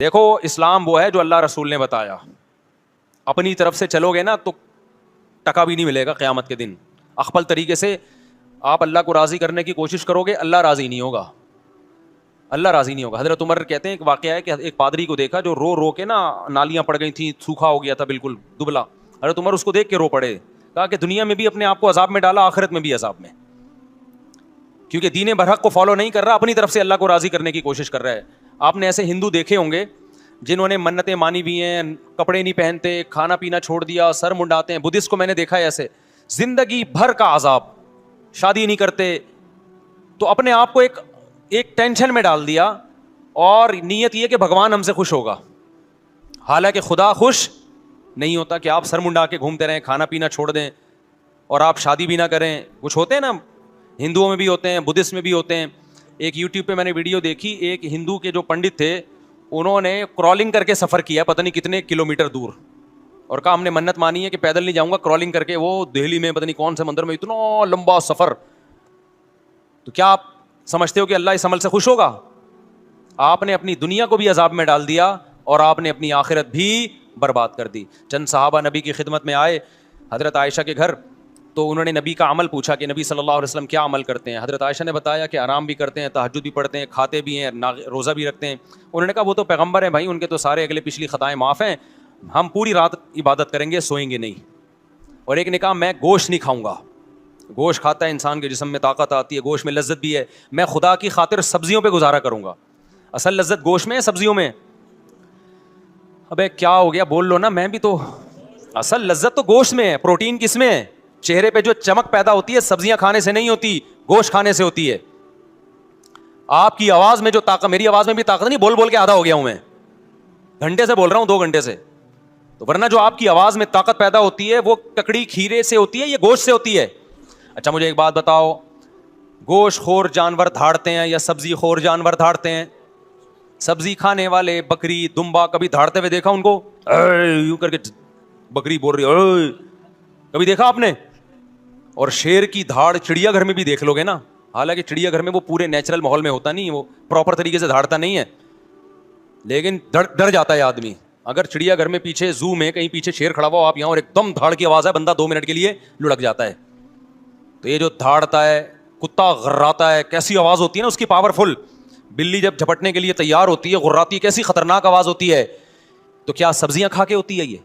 دیکھو اسلام وہ ہے جو اللہ رسول نے بتایا, اپنی طرف سے چلو گے نا تو ٹکا بھی نہیں ملے گا قیامت کے دن. اخپل طریقے سے آپ اللہ کو راضی کرنے کی کوشش کرو گے, اللہ راضی نہیں ہوگا, اللہ راضی نہیں ہوگا. حضرت عمر کہتے ہیں ایک واقعہ ہے کہ ایک پادری کو دیکھا جو رو رو کے نا نالیاں پڑ گئی تھیں, سوکھا ہو گیا تھا بالکل دبلا. حضرت عمر اس کو دیکھ کے رو پڑے, کہا کہ دنیا میں بھی اپنے آپ کو عذاب میں ڈالا, آخرت میں بھی عذاب میں, کیونکہ دین برحق کو فالو نہیں کر رہا, اپنی طرف سے اللہ کو راضی کرنے کی کوشش کر رہا ہے. آپ نے ایسے ہندو دیکھے ہوں گے جنہوں نے منتیں مانی بھی ہیں, کپڑے نہیں پہنتے, کھانا پینا چھوڑ دیا, سر منڈاتے ہیں. بدھسٹ کو میں نے دیکھا ہے ایسے, زندگی بھر کا عذاب, شادی نہیں کرتے, تو اپنے آپ کو ایک ٹینشن میں ڈال دیا, اور نیت یہ کہ بھگوان ہم سے خوش ہوگا. حالانکہ خدا خوش نہیں ہوتا کہ آپ سر منڈا کے گھومتے رہیں, کھانا پینا چھوڑ دیں, اور آپ شادی بھی نہ کریں. کچھ ہوتے ہیں نا, ہندوؤں میں بھی ہوتے ہیں, بدھسٹ میں بھی ہوتے ہیں. ایک یوٹیوب پہ میں نے ویڈیو دیکھی, ایک ہندو کے جو پنڈت تھے انہوں نے کرالنگ کر کے سفر کیا پتہ نہیں کتنے کلومیٹر دور, اور کہا ہم نے منت مانی ہے کہ پیدل نہیں جاؤں گا, کرالنگ کر کے. وہ دہلی میں پتہ نہیں کون سے مندر میں, اتنا لمبا سفر. تو کیا آپ سمجھتے ہو کہ اللہ اس عمل سے خوش ہوگا؟ آپ نے اپنی دنیا کو بھی عذاب میں ڈال دیا, اور آپ نے اپنی آخرت بھی برباد کر دی. چند صحابہ نبی کی خدمت میں آئے حضرت عائشہ کے گھر, تو انہوں نے نبی کا عمل پوچھا کہ نبی صلی اللہ علیہ وسلم کیا عمل کرتے ہیں. حضرت عائشہ نے بتایا کہ آرام بھی کرتے ہیں, تہجد بھی پڑھتے ہیں, کھاتے بھی ہیں, روزہ بھی رکھتے ہیں. انہوں نے کہا وہ تو پیغمبر ہیں بھائی, ان کے تو سارے اگلے پچھلی خطائیں معاف ہیں, ہم پوری رات عبادت کریں گے, سوئیں گے نہیں. اور ایک نے کہا میں گوشت نہیں کھاؤں گا, گوشت کھاتا ہے انسان کے جسم میں طاقت آتی ہے, گوشت میں لذت بھی ہے, میں خدا کی خاطر سبزیوں پہ گزارا کروں گا. اصل لذت گوشت میں ہے سبزیوں میں؟ ابے کیا ہو گیا, بول لو نا. میں بھی تو, اصل لذت تو گوشت میں ہے, پروٹین کس میں ہے؟ چہرے پہ جو چمک پیدا ہوتی ہے سبزیاں کھانے سے نہیں ہوتی, گوشت کھانے سے ہوتی ہے. آپ کی آواز میں جو طاقت, میری آواز میں بھی طاقت نہیں, بول بول کے آدھا ہو گیا ہوں میں, گھنٹے سے بول رہا ہوں, 2 گھنٹے سے. تو ورنہ جو آپ کی آواز میں طاقت پیدا ہوتی ہے وہ ککڑی کھیرے سے ہوتی ہے, یہ گوشت سے ہوتی ہے. اچھا مجھے ایک بات بتاؤ, گوشت خور جانور دھاڑتے ہیں یا سبزی خور جانور دھاڑتے ہیں؟ سبزی کھانے والے بکری دمبا کبھی دھاڑتے ہوئے دیکھا ان کو؟ یوں کر کے بکری بول رہی, کبھی دیکھا آپ نے؟ اور شیر کی دھاڑ چڑیا گھر میں بھی دیکھ لو گے نا, حالانکہ چڑیا گھر میں وہ پورے نیچرل ماحول میں ہوتا نہیں, وہ پراپر طریقے سے دھاڑتا نہیں ہے, لیکن ڈر جاتا ہے آدمی. اگر چڑیا گھر میں پیچھے زو میں کہیں پیچھے شیر کھڑا ہوا, آپ یہاں, اور ایک دم دھاڑ کی آواز ہے, بندہ 2 منٹ کے لیے لڑک جاتا ہے. تو یہ جو دھاڑتا ہے, کتا غراتا ہے, کیسی آواز ہوتی ہے نا اس کی, پاورفل. بلی جب جھپٹنے کے لیے تیار ہوتی ہے, غراتی ہے, کیسی خطرناک آواز ہوتی ہے. تو کیا سبزیاں کھا کے ہوتی ہے یہ؟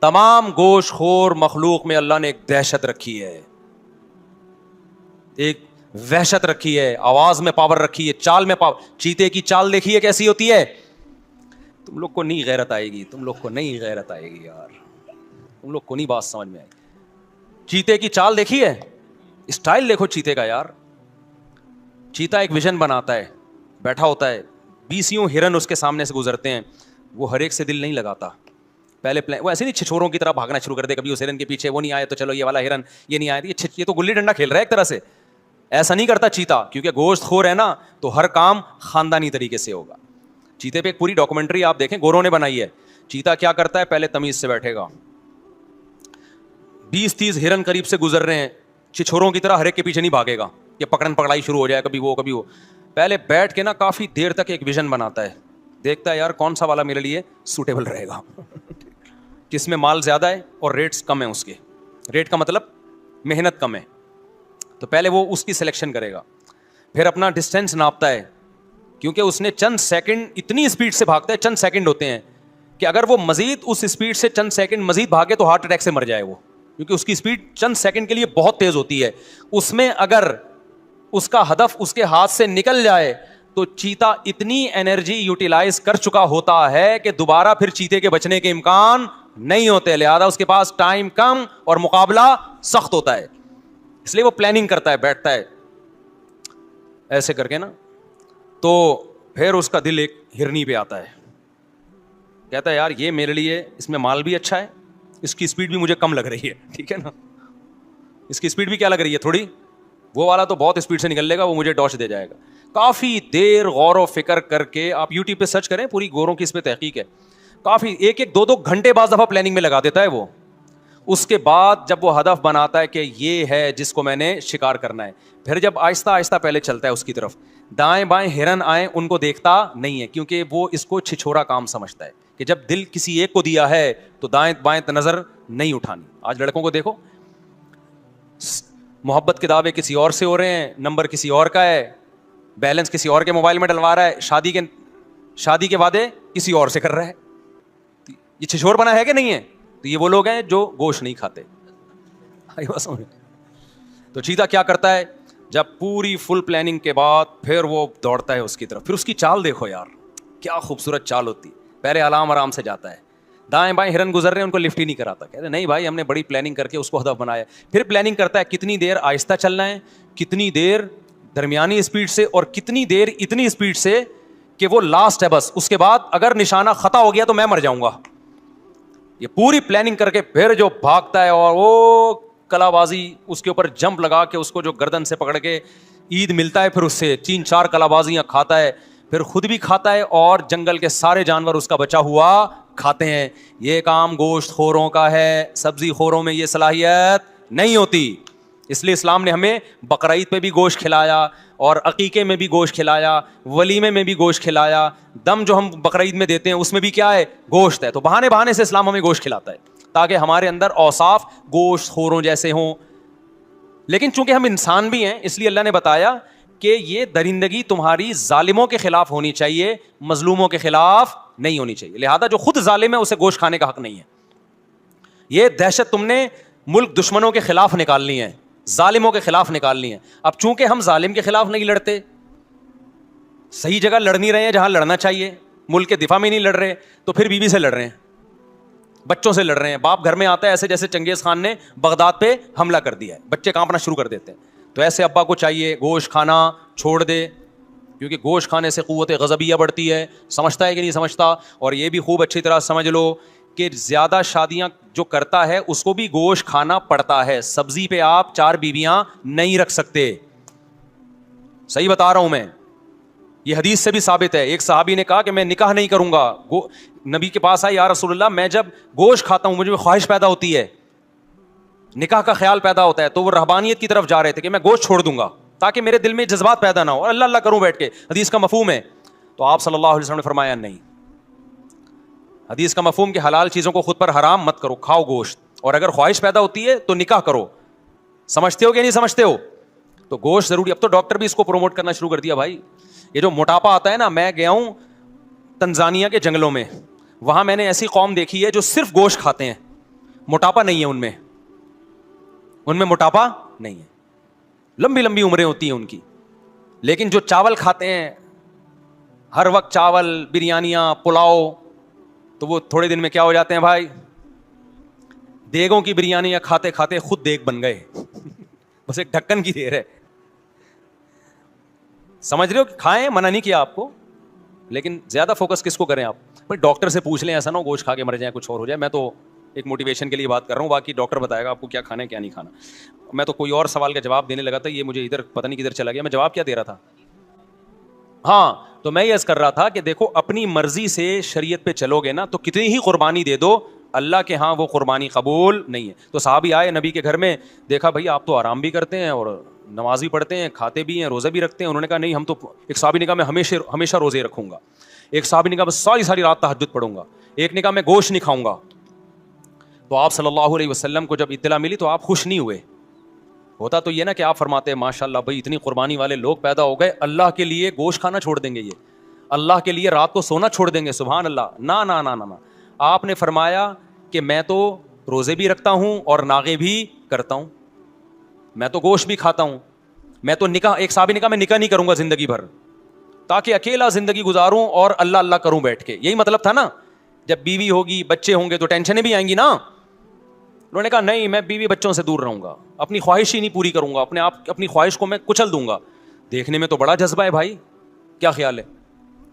تمام گوشت خور مخلوق میں اللہ نے ایک دہشت رکھی ہے, ایک وحشت رکھی ہے, آواز میں پاور رکھی ہے, چال میں پاور. چیتے کی چال دیکھی ہے کیسی ہوتی ہے؟ تم لوگ کو نہیں غیرت آئے گی, تم لوگ کو نہیں غیرت آئے گی یار, تم لوگ کو نہیں بات سمجھ میں آئے گی. چیتے کی چال دیکھی ہے, اسٹائل دیکھو چیتے کا یار. چیتا ایک ویژن بناتا ہے, بیٹھا ہوتا ہے, 20 ہرن اس کے سامنے سے گزرتے ہیں, وہ ہر ایک سے دل نہیں لگاتا. پہلے وہ ایسے نہیں چھچوروں کی طرح بھاگنا شروع کر دے کبھی اس ہرن کے پیچھے, وہ نہیں آئے تو چلو یہ والا ہرن, یہ نہیں آیا یہ تو گلی ڈنڈا کھیل رہا ہے ایک طرح سے. ایسا نہیں کرتا چیتا, کیونکہ گوشت خور ہے نا, تو ہر کام خاندانی طریقے سے ہوگا. چیتے پہ ایک پوری ڈاکومنٹری آپ دیکھیں, گوروں نے بنائی ہے. چیتا کیا کرتا ہے, پہلے تمیز سے بیٹھے گا, 20-30 ہرن قریب سے گزر رہے ہیں, چھچوروں کی طرح ہر ایک کے پیچھے نہیں بھاگے گا کہ پکڑن پکڑائی شروع ہو جائے, کبھی وہ کبھی وہ. پہلے بیٹھ کے نا کافی دیر تک ایک ویژن بناتا ہے, دیکھتا ہے یار کون سا والا میرے لیے سوٹیبل رہے گا, جس میں مال زیادہ ہے اور ریٹس کم ہیں. اس کے ریٹ کا مطلب محنت کم ہے, تو پہلے وہ اس کی سلیکشن کرے گا. پھر اپنا ڈسٹینس ناپتا ہے, کیونکہ اس نے چند سیکنڈ اتنی اسپیڈ سے بھاگتا ہے, چند سیکنڈ ہوتے ہیں کہ اگر وہ مزید اس اسپیڈ سے چند سیکنڈ مزید بھاگے تو ہارٹ اٹیک سے مر جائے وہ, کیونکہ اس کی اسپیڈ چند سیکنڈ کے لیے بہت تیز ہوتی ہے. اس میں اگر اس کا ہدف اس کے ہاتھ سے نکل جائے تو چیتا اتنی انرجی یوٹیلائز کر چکا ہوتا ہے کہ دوبارہ پھر چیتے کے بچنے کے امکان نہیں ہوتے. لہذا اس کے پاس ٹائم کم اور مقابلہ سخت ہوتا ہے, اس لیے وہ پلاننگ کرتا ہے, بیٹھتا ہے ایسے کر کے نا. تو پھر اس کا دل ایک ہرنی پہ آتا ہے, کہتا ہے یار یہ میرے لیے, اس میں مال بھی اچھا ہے, اس کی اسپیڈ بھی مجھے کم لگ رہی ہے, ٹھیک ہے نا, اس کی اسپیڈ بھی کیا لگ رہی ہے تھوڑی, وہ والا تو بہت اسپیڈ سے نکل لے گا, وہ مجھے ڈاش دے جائے گا. کافی دیر غور و فکر کر کے, آپ یوٹیوب پہ سرچ کریں, پوری گوروں کی اس پہ تحقیق ہے, کافی 1-2 گھنٹے بعض دفعہ پلاننگ میں لگا دیتا ہے وہ. اس کے بعد جب وہ ہدف بناتا ہے کہ یہ ہے جس کو میں نے شکار کرنا ہے, پھر جب آہستہ آہستہ پہلے چلتا ہے اس کی طرف, دائیں بائیں ہرن آئیں ان کو دیکھتا نہیں ہے, کیونکہ وہ اس کو چھچھورا کام سمجھتا ہے کہ جب دل کسی ایک کو دیا ہے تو دائیں بائیں نظر نہیں اٹھانی. آج لڑکوں کو دیکھو, محبت کے دعوے کسی اور سے ہو رہے ہیں, نمبر کسی اور کا ہے, بیلنس کسی اور کے موبائل میں ڈلوا رہا ہے, شادی کے وعدے کسی اور سے کر رہا ہے. یہ چھچھور بنا ہے کہ نہیں ہے؟ تو یہ وہ لوگ ہیں جو گوشت نہیں کھاتے. تو چیتا کیا کرتا ہے, جب پوری فل پلاننگ کے بعد پھر وہ دوڑتا ہے اس کی طرف. پھر اس کی چال دیکھو یار, کیا خوبصورت چال ہوتی. پہلے آرام سے جاتا ہے, دائیں بائیں ہرن گزر رہے ہیں ان کو لفٹ ہی نہیں کراتا. کہتے نہیں بھائی ہم نے بڑی پلاننگ کر کے اس کو ہدف بنایا. پھر پلاننگ کرتا ہے کتنی دیر آہستہ چلنا ہے, کتنی دیر درمیانی اسپیڈ سے, اور کتنی دیر اتنی اسپیڈ سے کہ وہ لاسٹ ہے بس, اس کے بعد اگر نشانہ خطا ہو گیا تو میں مر جاؤں گا. یہ پوری پلاننگ کر کے پھر جو بھاگتا ہے اور وہ کلا بازی اس کے اوپر جمپ لگا کے اس کو جو گردن سے پکڑ کے عید ملتا ہے, پھر اس سے 3-4 کلا بازیاں کھاتا ہے, پھر خود بھی کھاتا ہے اور جنگل کے سارے جانور اس کا بچا ہوا کھاتے ہیں. یہ کام گوشت خوروں کا ہے, سبزی خوروں میں یہ صلاحیت نہیں ہوتی. اس لیے اسلام نے ہمیں بقرعید پہ بھی گوشت کھلایا, اور عقیقے میں بھی گوشت کھلایا, ولیمے میں بھی گوشت کھلایا, دم جو ہم بقرعید میں دیتے ہیں اس میں بھی کیا ہے, گوشت ہے. تو بہانے سے اسلام ہمیں گوشت کھلاتا ہے تاکہ ہمارے اندر اوصاف گوشت خوروں جیسے ہوں. لیکن چونکہ ہم انسان بھی ہیں اس لیے اللہ نے بتایا کہ یہ درندگی تمہاری ظالموں کے خلاف ہونی چاہیے, مظلوموں کے خلاف نہیں ہونی چاہیے. لہذا جو خود ظالم ہے اسے گوشت کھانے کا حق نہیں ہے. یہ دہشت تم نے ملک دشمنوں کے خلاف نکالنی ہے, ظالموں کے خلاف نکالنی ہے. اب چونکہ ہم ظالم کے خلاف نہیں لڑتے, صحیح جگہ لڑ نہیں رہے ہیں جہاں لڑنا چاہیے, ملک کے دفاع میں نہیں لڑ رہے, تو پھر بیوی سے لڑ رہے ہیں, بچوں سے لڑ رہے ہیں. باپ گھر میں آتا ہے ایسے جیسے چنگیز خان نے بغداد پہ حملہ کر دیا ہے, بچے کانپنا شروع کر دیتے ہیں. تو ایسے ابا کو چاہیے گوشت کھانا چھوڑ دے, کیونکہ گوشت کھانے سے قوت غضبیہ بڑھتی ہے. سمجھتا ہے کہ نہیں سمجھتا؟ اور یہ بھی خوب اچھی طرح سمجھ لو کہ زیادہ شادیاں جو کرتا ہے اس کو بھی گوشت کھانا پڑتا ہے. سبزی پہ آپ 4 بیویاں نہیں رکھ سکتے, صحیح بتا رہا ہوں میں, یہ حدیث سے بھی ثابت ہے. ایک صحابی نے کہا کہ میں نکاح نہیں کروں گا. نبی کے پاس آئے, یا رسول اللہ میں جب گوشت کھاتا ہوں مجھے خواہش پیدا ہوتی ہے, نکاح کا خیال پیدا ہوتا ہے. تو وہ رہبانیت کی طرف جا رہے تھے کہ میں گوشت چھوڑ دوں گا تاکہ میرے دل میں جذبات پیدا نہ ہو اور اللہ اللہ کروں بیٹھ کے. حدیث کا مفہوم ہے. تو آپ صلی اللہ علیہ وسلم نے فرمایا نہیں, حدیث کا مفہوم کہ حلال چیزوں کو خود پر حرام مت کرو, کھاؤ گوشت, اور اگر خواہش پیدا ہوتی ہے تو نکاح کرو. سمجھتے ہو کہ نہیں سمجھتے ہو؟ تو گوشت ضروری. اب تو ڈاکٹر بھی اس کو پروموٹ کرنا شروع کر دیا بھائی. یہ جو موٹاپا آتا ہے نا, میں گیا ہوں تنزانیہ کے جنگلوں میں, وہاں میں نے ایسی قوم دیکھی ہے جو صرف گوشت کھاتے ہیں, موٹاپا نہیں ہے ان میں موٹاپا نہیں ہے, لمبی لمبی عمریں ہوتی ہیں ان کی. لیکن جو چاول کھاتے ہیں ہر وقت, چاول, بریانیاں, پلاؤ, تو وہ تھوڑے دن میں کیا ہو جاتے ہیں بھائی, دیگوں کی بریانیاں کھاتے کھاتے خود دیگ بن گئے. بس ایک ڈھکن کی دیر ہے. سمجھ رہے ہو کہ کھائیں, منع نہیں کیا آپ کو, لیکن زیادہ فوکس کس کو کریں آپ؟ بھائی ڈاکٹر سے پوچھ لیں, ایسا نہ ہو گوشت کھا کے مر جائیں, کچھ اور ہو جائے. میں تو ایک موٹیویشن کے لیے بات کر رہا ہوں, باقی ڈاکٹر بتائے گا آپ کو کیا کھانا ہے کیا نہیں کھانا. میں تو کوئی اور سوال کا جواب دینے لگا تھا, یہ مجھے ادھر پتہ نہیں کدھر چلا گیا. میں جواب کیا دے رہا تھا؟ ہاں, تو میں یہ عرض کر رہا تھا کہ دیکھو اپنی مرضی سے شریعت پہ چلو گے نا تو کتنی ہی قربانی دے دو, اللہ کے ہاں وہ قربانی قبول نہیں ہے. تو صحابی آئے نبی کے گھر میں, دیکھا بھائی آپ تو آرام بھی کرتے ہیں اور نماز بھی پڑھتے ہیں, کھاتے بھی ہیں, روزے بھی رکھتے ہیں. انہوں نے کہا نہیں ہم تو, ایک صحابی نے کہا میں ہمیشہ روزے رکھوں گا, ایک صحابی نے کہا میں ساری رات تہجد پڑھوں گا, ایک نے کہا میں گوشت نہیں کھاؤں گا. تو آپ صلی اللہ علیہ وسلم کو جب اطلاع ملی تو آپ خوش نہیں ہوئے. ہوتا تو یہ نا کہ آپ فرماتے ہیں ماشاء اللہ بھائی اتنی قربانی والے لوگ پیدا ہو گئے, اللہ کے لیے گوشت کھانا چھوڑ دیں گے, یہ اللہ کے لیے رات کو سونا چھوڑ دیں گے, سبحان اللہ. نہ نہ نہ نہ, آپ نے فرمایا کہ میں تو روزے بھی رکھتا ہوں اور ناغے بھی کرتا ہوں, میں تو گوشت بھی کھاتا ہوں, میں تو نکاح, ایک صحابی نے کہا میں نکاح نہیں کروں گا زندگی بھر تاکہ اکیلا زندگی گزاروں اور اللہ اللہ کروں بیٹھ کے. یہی مطلب تھا نا, جب بیوی ہوگی بچے ہوں گے تو ٹینشنیں بھی آئیں گی نا. انہوں نے کہا نہیں میں بیوی بچوں سے دور رہوں گا, اپنی خواہش ہی نہیں پوری کروں گا, اپنی خواہش کو میں کچل دوں گا. دیکھنے میں تو بڑا جذبہ ہے بھائی, کیا خیال ہے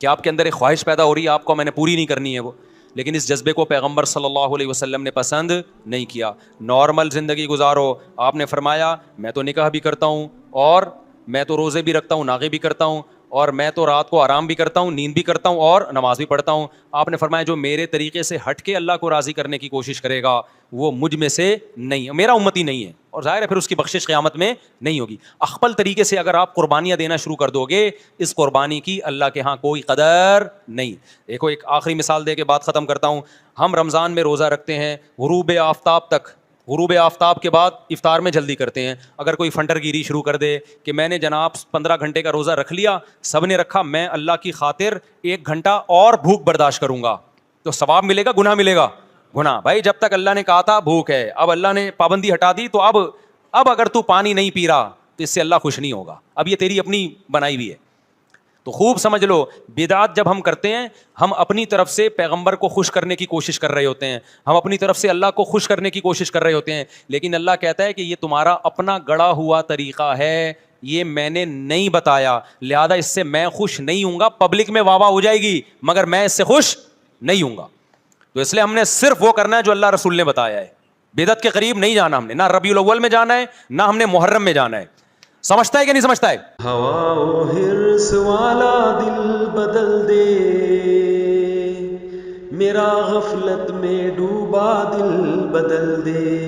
کہ آپ کے اندر ایک خواہش پیدا ہو رہی ہے, آپ کو میں نے پوری نہیں کرنی ہے وہ, لیکن اس جذبے کو پیغمبر صلی اللہ علیہ وسلم نے پسند نہیں کیا. نارمل زندگی گزارو. آپ نے فرمایا میں تو نکاح بھی کرتا ہوں اور میں تو روزے بھی رکھتا ہوں, ناغے بھی کرتا ہوں, اور میں تو رات کو آرام بھی کرتا ہوں, نیند بھی کرتا ہوں اور نماز بھی پڑھتا ہوں. آپ نے فرمایا جو میرے طریقے سے ہٹ کے اللہ کو راضی کرنے کی کوشش کرے گا وہ مجھ میں سے نہیں, میرا امتی نہیں ہے, اور ظاہر ہے پھر اس کی بخشش قیامت میں نہیں ہوگی. اخپل طریقے سے اگر آپ قربانیاں دینا شروع کر دو گے, اس قربانی کی اللہ کے ہاں کوئی قدر نہیں. دیکھو ایک آخری مثال دے کے بات ختم کرتا ہوں. ہم رمضان میں روزہ رکھتے ہیں غروب آفتاب تک, غروب آفتاب کے بعد افطار میں جلدی کرتے ہیں. اگر کوئی فنٹر گیری شروع کر دے کہ میں نے جناب 15 گھنٹے کا روزہ رکھ لیا, سب نے رکھا, میں اللہ کی خاطر 1 گھنٹہ اور بھوک برداشت کروں گا, تو ثواب ملے گا گناہ ملے گا؟ گناہ. بھائی جب تک اللہ نے کہا تھا بھوک ہے, اب اللہ نے پابندی ہٹا دی, تو اب اگر تو پانی نہیں پی رہا تو اس سے اللہ خوش نہیں ہوگا. اب یہ تیری اپنی بنائی ہوئی ہے. تو خوب سمجھ لو, بدعات جب ہم کرتے ہیں ہم اپنی طرف سے پیغمبر کو خوش کرنے کی کوشش کر رہے ہوتے ہیں, ہم اپنی طرف سے اللہ کو خوش کرنے کی کوشش کر رہے ہوتے ہیں, لیکن اللہ کہتا ہے کہ یہ تمہارا اپنا گڑا ہوا طریقہ ہے, یہ میں نے نہیں بتایا, لہذا اس سے میں خوش نہیں ہوں گا. پبلک میں واہ واہ ہو جائے گی مگر میں اس سے خوش نہیں ہوں گا. تو اس لیے ہم نے صرف وہ کرنا ہے جو اللہ رسول نے بتایا ہے. بدعت کے قریب نہیں جانا ہم نے, نہ ربیع الاول میں جانا ہے نہ ہم نے محرم میں جانا ہے. سمجھتا ہے کہ نہیں سمجھتا ہے؟ ہوا و حرص والا دل بدل دے, میرا غفلت میں ڈوبا دل بدل دے.